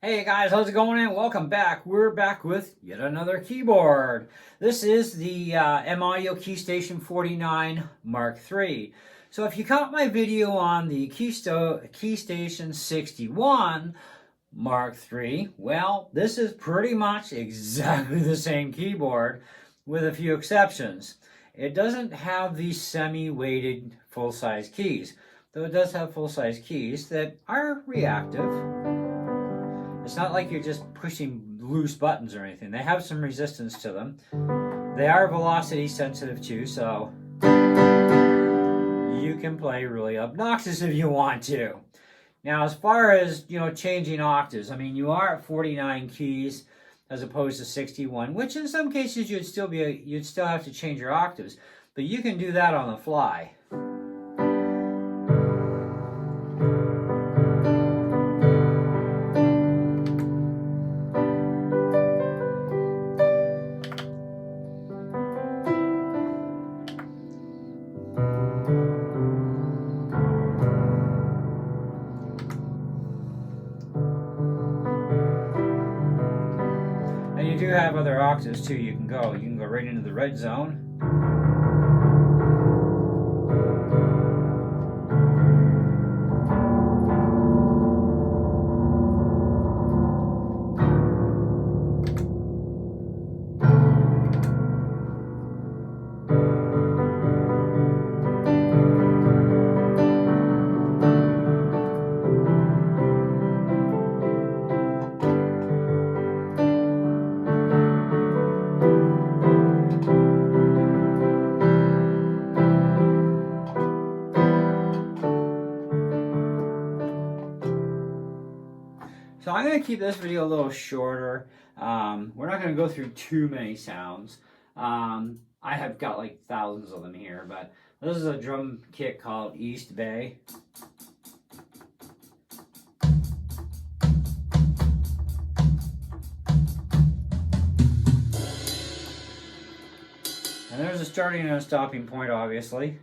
Hey guys, how's it going and welcome back. We're back with yet another keyboard. This is the M-Audio Keystation 49 Mark III. So if you caught my video on the Keystation 61 Mark III, well, this is pretty much exactly the same keyboard with a few exceptions. It doesn't have these semi-weighted full-size keys, though it does have full-size keys that are reactive. It's not like you're just pushing loose buttons or anything. They have some resistance to them. They are velocity sensitive too, so you can play really obnoxious if you want to. Now, as far as, changing octaves, I mean, you are at 49 keys as opposed to 61, which in some cases you'd still have to change your octaves, but you can do that on the fly. And you do have other octaves too. You can go right into the red zone. So I'm going to keep this video a little shorter. We're not going to go through too many sounds. I have got like thousands of them here, but this is a drum kit called East Bay. And there's a starting and a stopping point, obviously.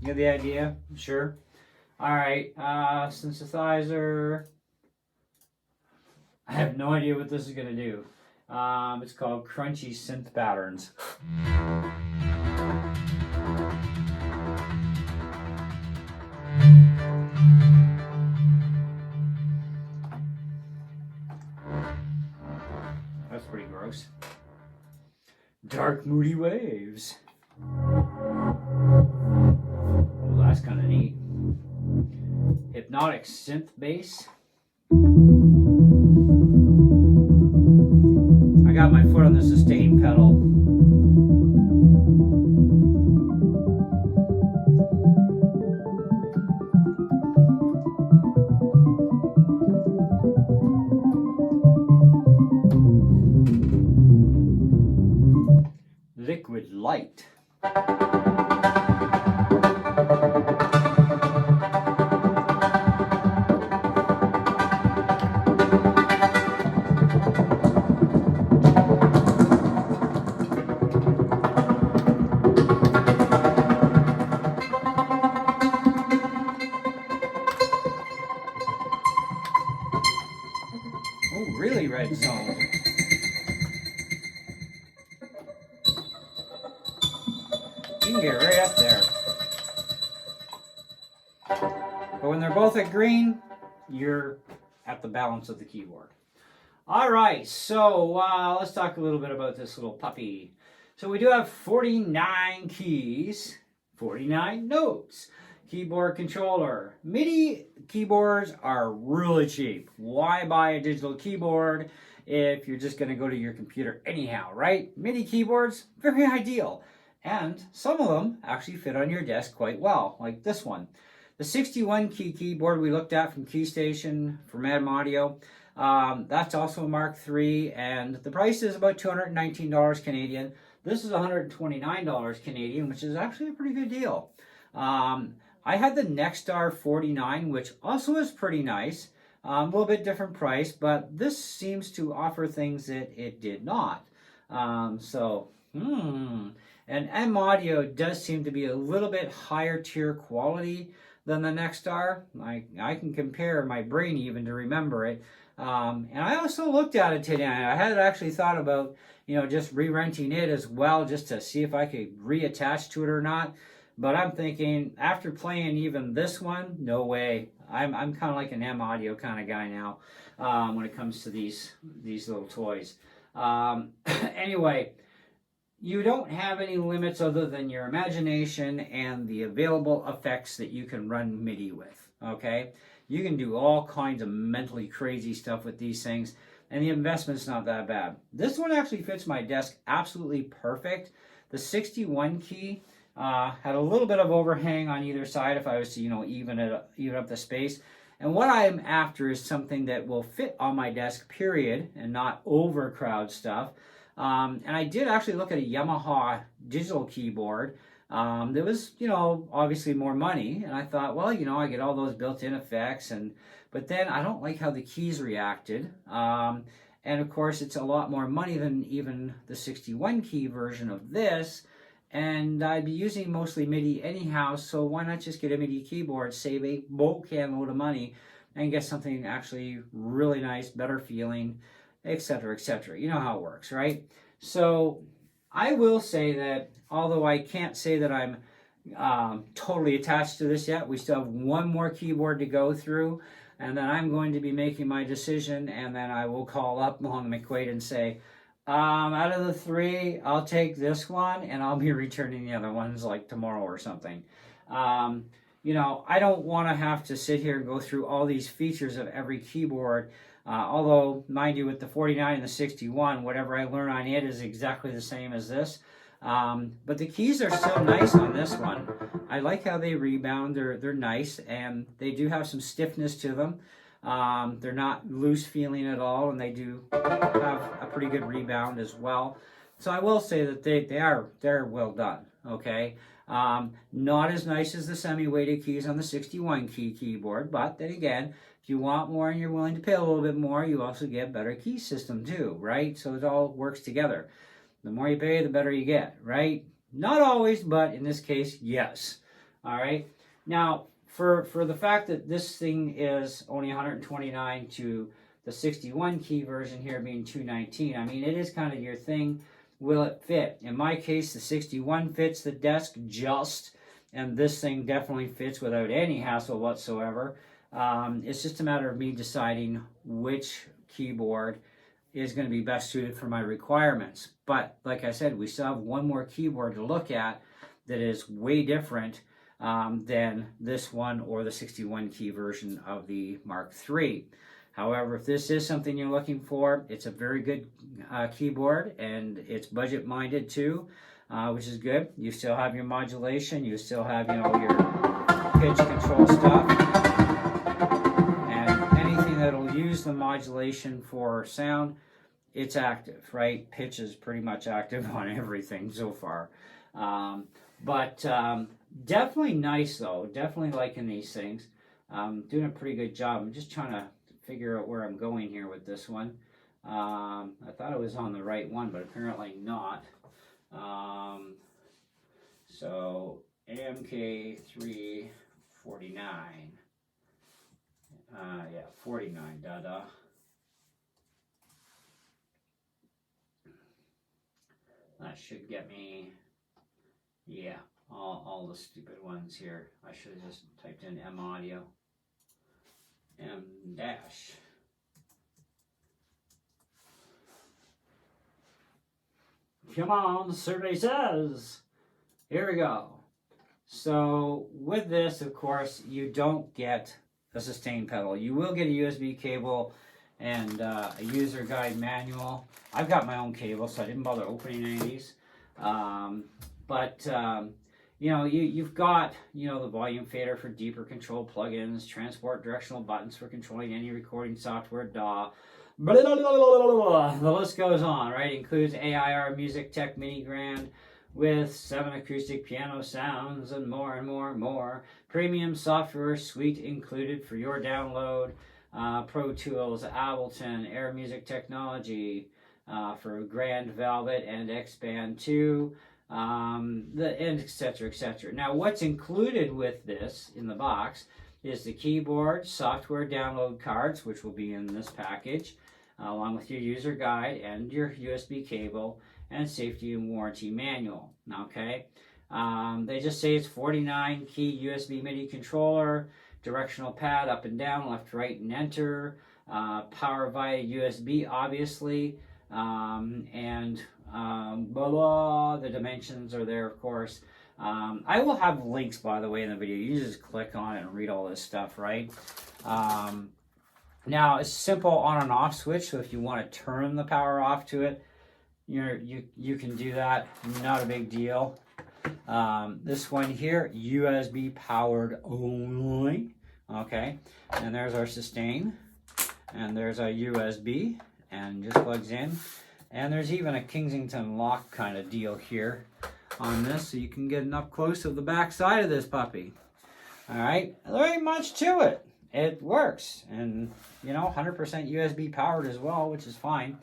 You get the idea? Sure. Alright, synthesizer. I have no idea what this is going to do. It's called Crunchy Synth Patterns. That's pretty gross. Dark Moody Waves. Oh, that's kind of neat. Hypnotic Synth Bass. I got my foot on the sustain pedal. Liquid Light. Oh, really red zone. You can get right up there. But when they're both at green, you're at the balance of the keyboard. All right, so let's talk a little bit about this little puppy. So we do have 49 keys, 49 notes. Keyboard controller. MIDI keyboards are really cheap. Why buy a digital keyboard if you're just going to go to your computer anyhow, right? MIDI keyboards, very ideal. And some of them actually fit on your desk quite well, like this one. The 61 key keyboard we looked at from Keystation from M-Audio, that's also a Mark III, and the price is about $219 Canadian. This is $129 Canadian, which is actually a pretty good deal. I had the Nexstar 49, which also is pretty nice. A little bit different price, but this seems to offer things that it did not. And M Audio does seem to be a little bit higher tier quality than the Nexstar. I can compare my brain even to remember it. And I also looked at it today. I had actually thought about, just re-renting it as well, just to see if I could reattach to it or not. But I'm thinking, after playing even this one, no way. I'm kind of like an M Audio kind of guy now when it comes to these little toys. Anyway, you don't have any limits other than your imagination and the available effects that you can run MIDI with, okay? You can do all kinds of mentally crazy stuff with these things, and the investment's not that bad. This one actually fits my desk absolutely perfect. The 61 key had a little bit of overhang on either side if I was to, even up the space. And what I'm after is something that will fit on my desk, period, and not overcrowd stuff. And I did actually look at a Yamaha digital keyboard. There was, obviously more money, and I thought, well, I get all those built-in effects, but then I don't like how the keys reacted. And of course, it's a lot more money than even the 61 key version of this. And I'd be using mostly MIDI anyhow, so why not just get a MIDI keyboard, save a can load of money, and get something actually really nice, better feeling, etc., etc. You know how it works, right? So I will say that, although I can't say that I'm totally attached to this yet, we still have one more keyboard to go through, and then I'm going to be making my decision, and then I will call up Long McQuaid and say, out of the 3, I'll take this one, and I'll be returning the other ones like tomorrow or something. I don't want to have to sit here and go through all these features of every keyboard. Although, mind you, with the 49 and the 61, whatever I learn on it is exactly the same as this. But the keys are still nice on this one. I like how they rebound. They're nice, and they do have some stiffness to them. They're not loose feeling at all, and they do have a pretty good rebound as well. So I will say that they're well done. Okay, not as nice as the semi-weighted keys on the 61 key keyboard, but then again, if you want more and you're willing to pay a little bit more, you also get better key system too, right? So it all works together. The more you pay, the better you get, right? Not always, but in this case, yes. All right. Now, for the fact that this thing is only $129 to the 61 key version here being $219, I mean, it is kind of your thing. Will it fit? In my case, the 61 fits the desk just, and this thing definitely fits without any hassle whatsoever. It's just a matter of me deciding which keyboard is going to be best suited for my requirements. But like I said, we still have one more keyboard to look at that is way different than this one or the 61 key version of the Mark III. However, if this is something you're looking for, it's a very good keyboard, and it's budget minded too, which is good. You still have your modulation, you still have your pitch control stuff, and anything that'll use the modulation for sound, it's active, right? Pitch is pretty much active on everything so far. But definitely nice though, definitely liking these things. Doing a pretty good job. I'm just trying to figure out where I'm going here with this one. I thought it was on the right one, but apparently not. So MK3 49. 49, da-da. That should get me, all the stupid ones here. I should have just typed in M Audio. M dash. Come on, the survey says. Here we go. So with this, of course, you don't get a sustain pedal. You will get a USB cable and a user guide manual. I've got my own cable, so I didn't bother opening any of these. You've got, the volume fader for deeper control plugins, transport directional buttons for controlling any recording software, DAW. Blah, blah, blah, blah, blah, blah. The list goes on, right? Includes AIR Music Tech Mini Grand with 7 acoustic piano sounds and more and more and more. Premium software suite included for your download. Pro Tools, Ableton, Air Music Technology for Grand Velvet and X-Band 2, and etc. etc. Now, what's included with this in the box is the keyboard, software download cards, which will be in this package, along with your user guide and your USB cable and safety and warranty manual. Okay, they just say it's 49 key USB MIDI controller, directional pad up and down, left, right, and enter, power via USB, obviously, and blah, blah, the dimensions are there, of course. I will have links, by the way, in the video. You just click on it and read all this stuff, right? Now, it's simple on and off switch, so if you want to turn the power off to it, you can do that. Not a big deal. This one here, USB powered only. Okay, and there's our sustain, and there's our USB, and just plugs in. And there's even a Kensington lock kind of deal here on this, so you can get an up close of the back side of this puppy. All right, there ain't much to it. It works, and 100% USB powered as well, which is fine.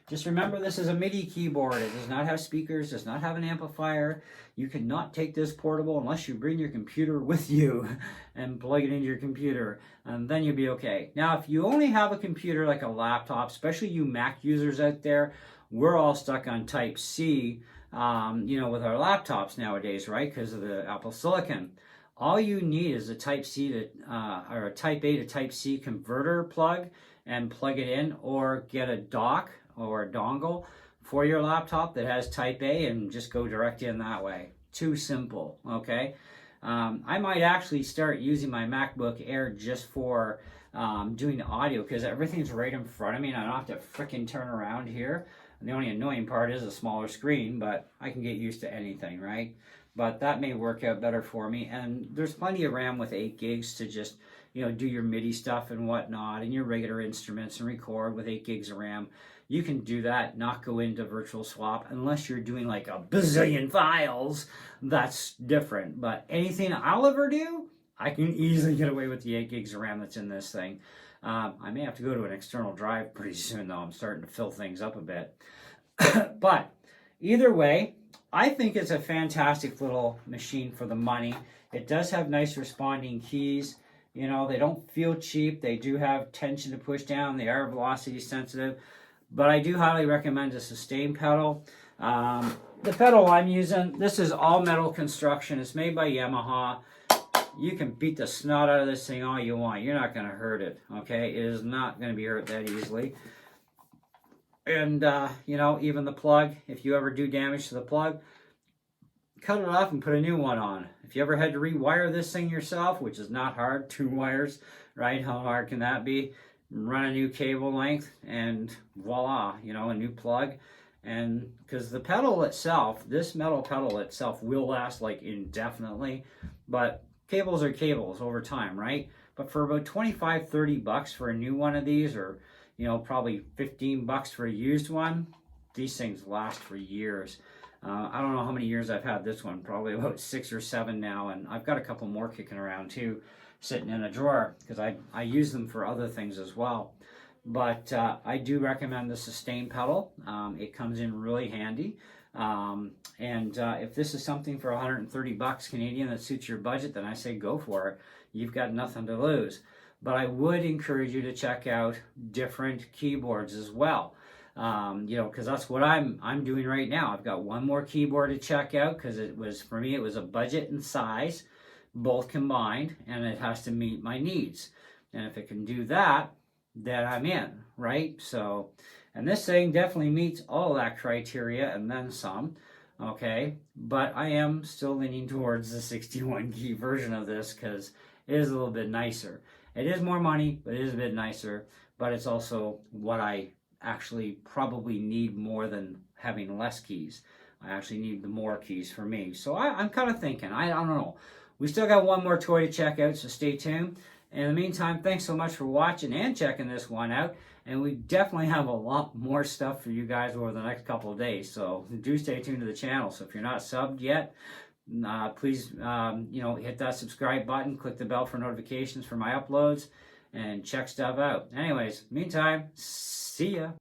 Just remember, this is a MIDI keyboard. It does not have speakers, does not have an amplifier. You cannot take this portable unless you bring your computer with you and plug it into your computer, and then you'll be okay. Now, if you only have a computer like a laptop, especially you Mac users out there, we're all stuck on Type-C, with our laptops nowadays, right, because of the Apple Silicon. All you need is a Type-C to, or a Type-A to Type-C converter plug and plug it in, or get a dock or a dongle for your laptop that has Type-A and just go direct in that way. Too simple, okay? I might actually start using my MacBook Air just for doing the audio, because everything's right in front of me and I don't have to frickin' turn around here. And the only annoying part is a smaller screen, but I can get used to anything, right? But that may work out better for me. And there's plenty of RAM with 8 gigs to just, do your MIDI stuff and whatnot, and your regular instruments, and record with 8 gigs of RAM. You can do that, not go into virtual swap, unless you're doing like a bazillion files. That's different. But anything I'll ever do, I can easily get away with the 8 gigs of RAM that's in this thing. I may have to go to an external drive pretty soon, though. I'm starting to fill things up a bit. But either way, I think it's a fantastic little machine for the money. It does have nice responding keys. They don't feel cheap. They do have tension to push down. They are velocity sensitive. But I do highly recommend a sustain pedal. The pedal I'm using, this is all metal construction. It's made by Yamaha. You can beat the snot out of this thing all you want. You're not going to hurt it, okay? It is not going to be hurt that easily. And, even the plug, if you ever do damage to the plug, cut it off and put a new one on. If you ever had to rewire this thing yourself, which is not hard, 2 wires, right? How hard can that be? Run a new cable length and voila, a new plug. And because the pedal itself, this metal pedal itself will last like indefinitely, but cables are cables over time, right? But for about 25, 30 bucks for a new one of these, or probably 15 bucks for a used one, these things last for years. I don't know how many years I've had this one, probably about 6 or 7 now, and I've got a couple more kicking around too, sitting in a drawer, because I use them for other things as well. But I do recommend the sustain pedal. It comes in really handy. If this is something for 130 bucks Canadian that suits your budget, then I say go for it. You've got nothing to lose. But I would encourage you to check out different keyboards as well. Because that's what I'm doing right now. I've got one more keyboard to check out, because for me it was a budget and size, both combined, and it has to meet my needs. And if it can do that, then I'm in, right? So, and this thing definitely meets all that criteria and then some, okay? But I am still leaning towards the 61 key version of this, because it is a little bit nicer. It is more money, but it is a bit nicer, but it's also what I actually probably need more than having less keys. I actually need the more keys for me. So I'm kind of thinking, I don't know. We still got one more toy to check out, so stay tuned. In the meantime, thanks so much for watching and checking this one out. And we definitely have a lot more stuff for you guys over the next couple of days. So do stay tuned to the channel. So if you're not subbed yet, please, hit that subscribe button, click the bell for notifications for my uploads, and check stuff out. Anyways, meantime, see ya.